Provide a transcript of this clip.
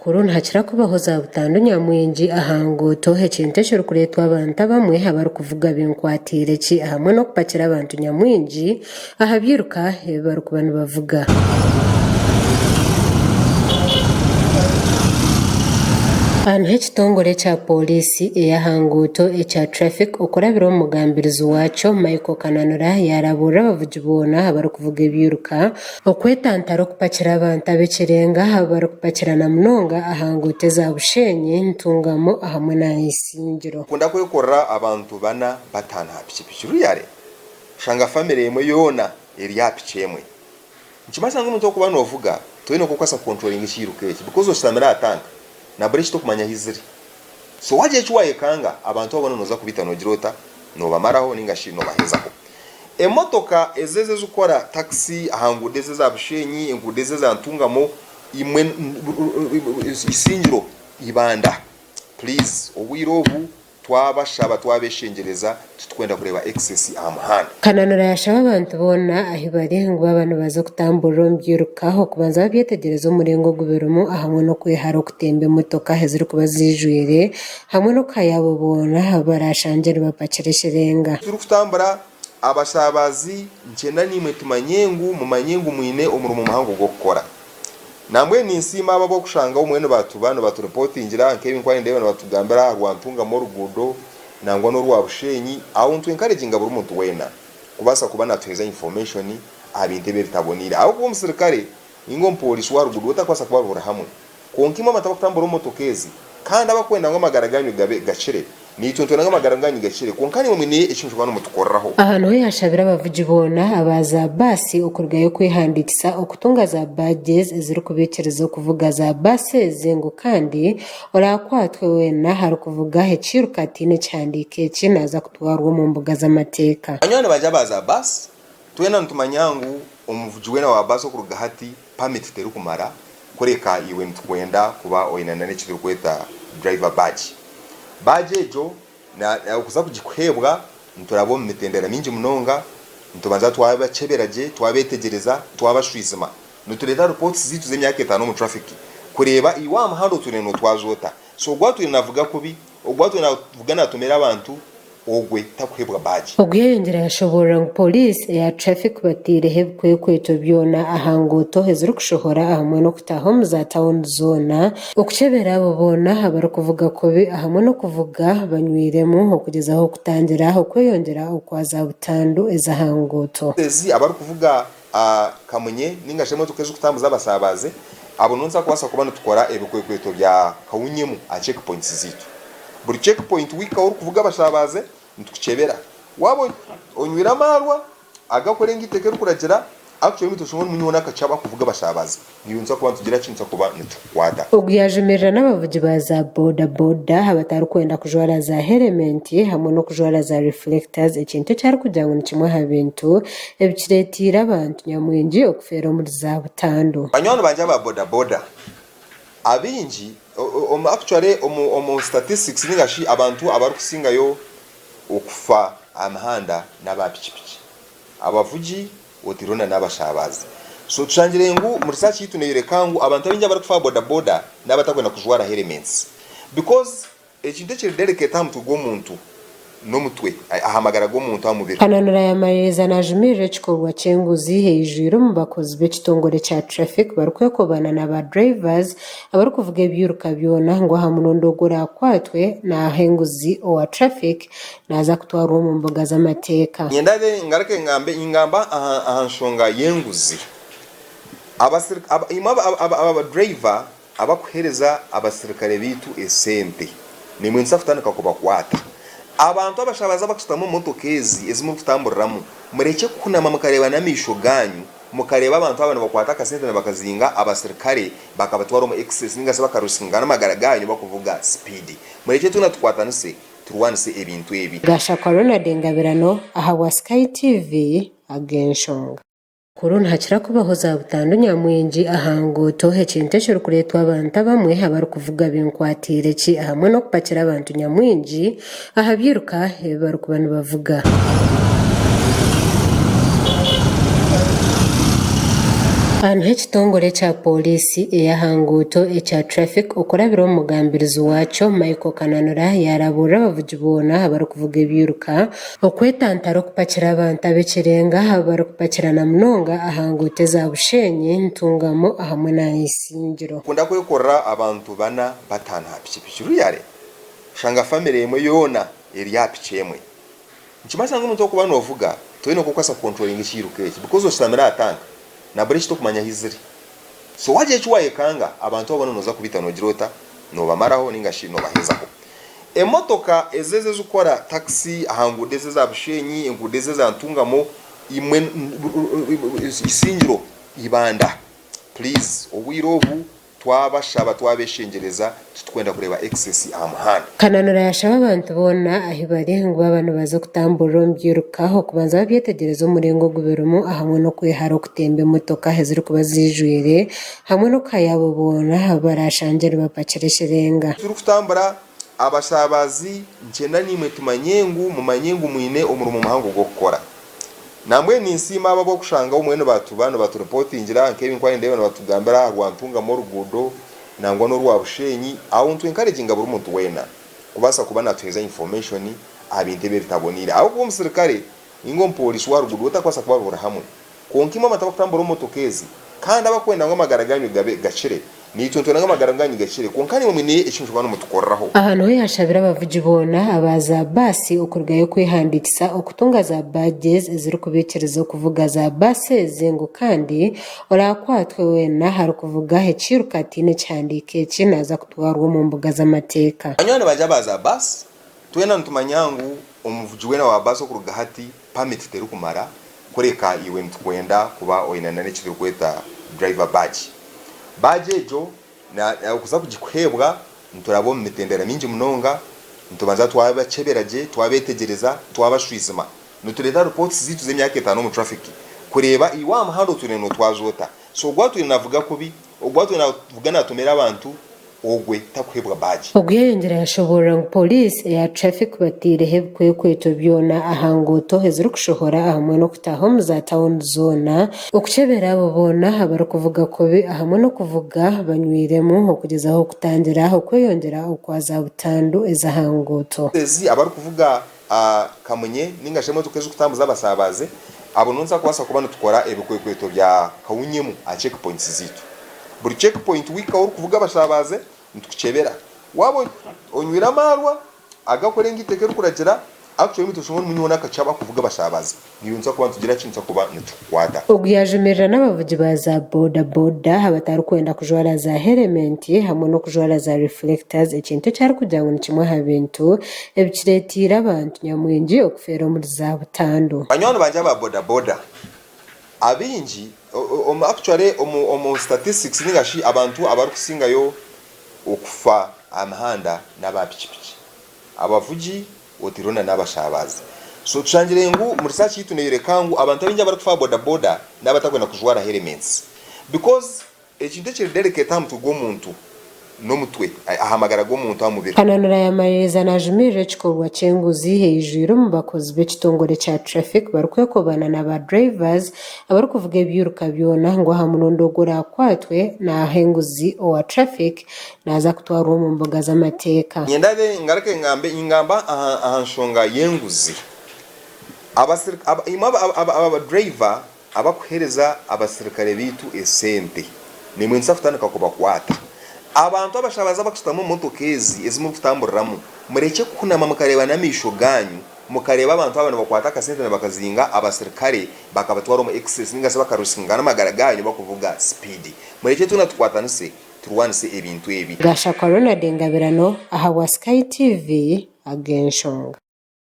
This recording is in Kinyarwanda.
Kurun hakira kubahoza butandu nyamwinji ahango tohe cinteshero kuretwa abantu bamwe habaru kuvuga binkwatire ki hamwe no kupakira abantu nyamwinji ahabyiruka baru kubanu bavuga Anhe kitongore cha polisi eyahanguto echa traffic okurabira omugambirizo wacho Michael Kananura yarabura bavugibona habaru kuvuga ebyiruka okwetantara kupakira abantu abekirenga habaru kupakirana munonga ahanguto za bushenyi ntungamo ahamwe na isingiro kunda kwekorra abantu bana batana hapikipiki ruyare shanga family yemwe yona eri yapikemwe nchimasa ngo muntu kubana ovuga toyino kukwasa controlling ikiruka eki because osamira atanga na burishi to kumanya hiziri so waje chuwaye kanga abantu abona noza kubita no girota no bamaraho ningashino bahezaho emotoka ezeze zukora taxi ahangudeze za bushenyi engudeze za ntungamo imwe isingiro ibanda please owirobu twabashaba twabeshengereza tutwenda kureba excess amahana Kananura yashaba abantu bona ahibari ngo abantu baza kutambura mbyirukaho kubanza babyetegereza umurengo guberumo ahamwe no kwihara kutembe motoka heziri kubazijwire hamwe no kayabo bona barashangere bapakiresherenga turi kutambura abashabazi nkenda nimwe tumanyengu mu manyengu mwine umurumo muhango go gukora namwe ninsima abo kushanga umwene batubano batureportingira nkebe nkwari ndebe batugambira rwantunga mu rugudo nangwa no rwabushenyi aho ntwe encouraging buri muntu wena kubasa kubana tuheza information abintebe bitabonira aho ku musirikare ingo polisi wa rugudo utakwasa kubarura hamwe konkimo mataba kutambura motokezi kandi abakwenda ngo magaraganyo gacire ni tonto nanga magaraganyo gacire konkani mu ne ekinshwa no mutukorraho ahantu ho yashabira abavugibona abaza basi okurgayo kwihandikisa okutunga za badges eziri kubekerezo kuvuga za basi zengo kandi orakwatwe wena hari kuvuga hekiruka tine cyandike kinaza kutwarwa mu mbuga z'amateka anyone baja baza basi twena ntumanyangu omuvugiwena wa basi okuruga hati permit teru kumara kureka iwe mtukwenda kuba oinana n'ekiri kweta driver badge ejo na ukuza kugikwebwa nturabo mu mitendera mingi munonga ntubanza twabaceberaje twabetegereza twabashwizima nutureta reports zitu zemyaka 5 mu traffic kureba iwa mahando tureno twazota so gwatu navuga kubi ogwatu navuga natumera abantu ogwe takwebwa badge oguyengera yashobora police ya traffic batire hebwe kweto byona ahanguto hezuru kushohora ahamwe no kutaho muza town zone okucebera abo bona habaru kuvuga kobi ahamwe no kuvuga banywiremo okugezaho kutangira aho kweyongera okwaza butandu ezahanguto ezi abaru kuvuga kamunye ningashemo tukezo kutambuza abasabaze abo nonza kwasa kubana tukora ebikwekweto bya kawunyemu a checkpoints zitu buri checkpoint wika uri kuvuga abasabaze ntukucebera wabo onywira marwa agakorenga itekero kuragira actually mitushobora munyona kacaba kuvuga bashabaza niyunza kuba tugira kintu kuba ntukwada oguyajemerera n'abavugi baza boda habatari kwenda kujwara za helmet hamwe no kujwara za reflectors ekintu cyari kujyana n'ikimwe habintu ebikiretira abantu nyamwinji okufera muri za butandu banywana banje ba boda abinji actually statistics ningashi abantu abaru kusingayo okufa amahanda n'abapikipiki abavugi otirona n'abashabazi so tushangire ngu mu research yitu neyerekangu abantu abinja bari kufa boda n'abatakwenda kujwara helmets because ekintu kiri delicate amuntu gomuntu no mutwe ahamagara gomuntu amubiri Kananura yamareza najumire kikorwa cenguzi hejuru mu bakozi b'ekitongore cha traffic barukwekobana n'aba drivers abari kuvuga ebyiruka byona ngo hamunondogora kwatwe na henguzi owa traffic naza kutwarwa mu mbuga z'amateka nyendade ngarake ingamba ahanshonga yenguzi aba driver abakuhereza abasirikare bitu esente nimwe nsafutana kakuba kwata abantu abashabaza bakustamo motokezi ezimu kutamburiramu mureke kunama mukareba namisho ganyu mukareba abantu abantu bakwata kasente nabakazinga abasirikare bakabatwara mu excess ningase bakarusinga n'amagara ganyu bakuvuga speed mureke tunatwatanise turwanise ebintu ebi gasha corona dengabirano aha wa Sky TV agenshonga Kuruna hakira kubahoza butandu nyamwinji ahango tohe cinteshero kuretwa abantu bamwe habaru kuvuga binkwatire ki hamwe no kupakira abantu nyamwinji ahabyiruka baru kubanu bavuga. ahantu h'ekitongole kya polisi eyahanguuto ekya traffic okurabira omugambirizi waakyo Michael Kananura yaraburira abavugi boona abarikuvuga ebyiruka okwetantara okupakira abantu ab'ekirenga abarikupakirana munonga aha nguuto eza Bushenyi, Ntungamo hamwe n'ah'Isingiro. Kunda kwekorera abantu bana batano ha pikipiki ruyare shanga family emwe yoona eri ha piki emwe nkimasa ng'omuntu okuba noovuga toyina okukwasa controlling ekiiruka eki because oshitamira atanka na buri kito kumanya hiziri so waje ekiwayekanga abantu abo noza kubita nogirota nobamaraho ningashi nobahezaho emotoka ezeze zukora taxi ahangude za Bushenyi engude za Ntungamo imwe Isingiro ibanda please obwirobu twabashaba twabeshengereza tukwenda kureba excess amuhanda. Kananura yashaba abantu bona ahibari ngo abantu baza kutambura mbyirukaho kubanza babyetegereza umurengo guberumo ahamwe no kwihara okutembe motoka heziri kuba zijwire hamwe no kayabo bona barashanjere bapakiresherenga turi kutambura abashabazi nkenda nimwe tumanyengu mu manyengu mwine omurumo muhango go gukora namwe ninsima abo kushanga umwene batubano batureportingira nk'ebi nkwanye ndebe batugambira Ntungamo rugudo nangwa no rwa Bushenyi aho ntwe encouraging buri muntu wena kubasa kuba natuheza information abinte bebitabonira aho ku musirikare ingo polisi wa rugudo utakwasa kubabura hamwe konkima amataba motokezi kandi abakwenda ngo amagaraganyo gacire nitwe ntwe n'amagaraganyo gacire konkani mu mine ekinjwa no mutukorraho ahantu ho yashabira abavugi bona abaza basi okurgayo kwihandikisa okutunga za badges eziri kubekereza kuvuga za basi zengo kandi orakwatwe wena hari kuvuga hekiruka tine cyandike kinaza kutwarwa mu mbuga z'amateka anyone baja baza basi twena ntumanyangu omuvugi wena wa basi okuruga hati permit teru kumara kureka iwe ntwenda kuba oinana n'ekiri kweta driver badge ejo na okuza kugikwebwa nturabo mu mitendera mingi munonga ntubanza twabakeberaje twabetegereza twabashwizima nutureta reports zitu z'emyaka 5 mu traffic kureba iwa muhando tureno twazota so gwatu navuga kubi ogwatu navuga natumera abantu ogwe takwebwa badge ogweyongera yashobora ngo police ya traffic batire hebwe kweto byona ahanguto hezuru kushohora ahamwe no kutaho muza town zone okukebera abo bona abari kuvuga ko ahamwe no kuvuga banywiremo okugeza aho kutangira aho kweyongera okwaza butandu ezahanguto ezi abari kuvuga kamunye ningashemo tukezo kutambuza abasabaze abo nonza kwasa kuba tukora ebikweto bya kawunyemu a checkpoints zitu buri checkpoint wika uri kuvuga abashabaze ntukecebera wabo onywira amarwa agakore ngiteke kuragera actually mitushongo munyona akacaba kuvuga abashabaze ngiyunza kuba tugira kintu kuba ntukwata oguyajumirira n'abavugi baza boda habatari kwenda kujwara za helmet hamwe no kujwara za reflectors ekintu cyari kujango nikimwe ha bintu ebikiretira abantu nyamwingi okufera muri za butandu banywana banje ba boda abinji actually statistics ningashi abantu abari kusingayo okufa amahanda n'abapikipiki abavugi otirona n'abashabazi so tushangire ngu mu research yitu neyerekangu abantu abinja bari kufa boda n'abatakwenda kujwara helmets because ekintu kiri delicate hamtu gomuntu no mutwe ahamagara gomuntu amubiri. Kananura yamaririza najumirire kikorwa cyenguzi hejuru mu bakozi b'ekitongole cya traffic barikwekobana n'aba drivers abari kuvuga ebyiruka byona ngo hamunondogora kwatwe na henguzi owa traffic naza kutwarwa mu mbuga z'amateka nyendabe ngareke ingamba ahanshonga yenguzi aba driver abakuhereza abasirikare bitu esente nimwe nsafutana kakuba kwata abantu abashabaza bakustamo motokezi ezimu kutamburiramu mureke kunama mukareba namisho ganyu mukareba abantu bakwata akasente bakazinga abasirikare bakabatwara mu excess ningase bakarusingana amagara ganyu bakuvuga speed mureke tunatwatanise turwanise ebintu ebi gasha corona dengabirano aha wa Sky TV agenshonga.